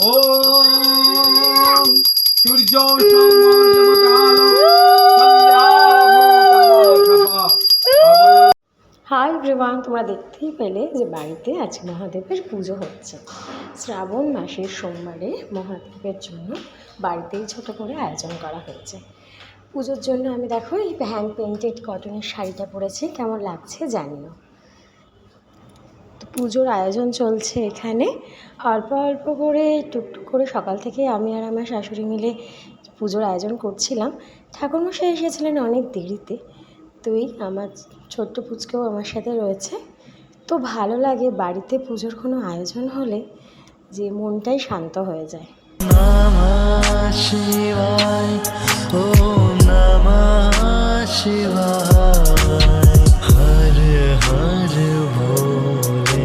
ওম সূর্য hi everyone, তোমরা দেখতেই পেলে যে বাড়িতে আজ মহাদেবের পুজো হচ্ছে। শ্রাবণ মাসের সোমবারে মহাদেবের জন্য বাড়িতেই ছোট করে আয়োজন করা হয়েছে। পুজোর জন্য আমি দেখো এই হ্যান্ড পেইন্টেড কটনের শাড়িটা পরেছি, কেমন লাগছে জানিও। তো পুজোর আয়োজন চলছে এখানে অল্প অল্প করে, টুকটুক করে সকাল থেকে আমি আর আমার শাশুড়ি মিলে পুজোর আয়োজন করছিলাম। ঠাকুরমশাই এসেছিলেন অনেক দেরিতে, তো এই আমার ছোট্ট পুচকেও আমার সাথে রয়েছে। তো ভালো লাগে বাড়িতে পুজোর কোনো আয়োজন হলে, যে মনটাই শান্ত হয়ে যায়। নমঃ শিবায়, ওম নমঃ শিবায়, হর হর ভোলে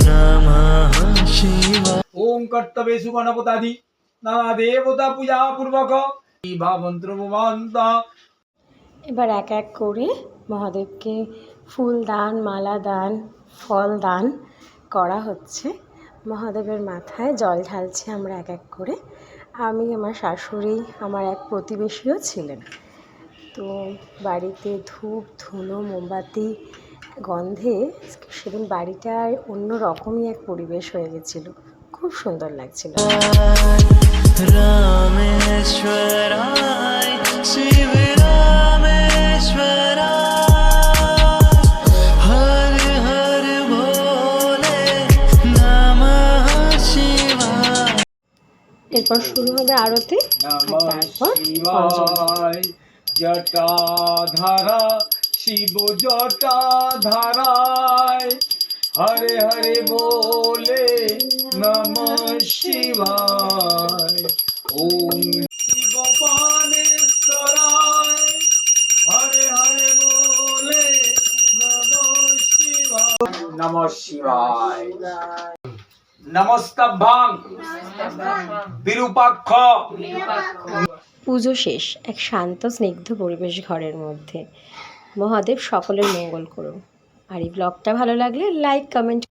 নমঃ শিবায়। ওম কর্তব্যেষু গণপতাদি নানা দেবতা পূজা পূর্বক মন্ত্র মন্ত্র। এবার এক এক করে মহাদেবকে ফুল দান, মালা দান, ফল দান করা হচ্ছে। মহাদেবের মাথায় জল ঢালছে আমরা এক এক করে। আমি, আমার শাশুড়ি, আমার এক প্রতিবেশীও ছিলেন। তো বাড়িতে ধূপ, ধুনো, মোমবাতি গন্ধে সেদিন বাড়িটার অন্য রকমই এক পরিবেশ হয়ে গেছিলো, খুব সুন্দর লাগছিল। রামেশ্বরায় শিব রামেশ্বরায়, হর হর ভোলে নমঃ শিবায়। এরপর শুরু হবে আরতি, আর তারপর শিবায় জটাধারা শিব জটাধারায়, হরে হরে বলে নমঃ শিবায়। ওম শিব বানেশ্বরায়, হরে হরে বলে নমঃ শিবায়। নমঃ শিবায়। নমস্তভ্যাং বিরূপাক্ষ। পুজো শেষ এক শান্ত স্নিগ্ধ পরিবেশ ঘরের মধ্যে। মহাদেব সকলের মঙ্গল করুন। আর এই ব্লগটা ভালো লাগলে লাইক, কমেন্ট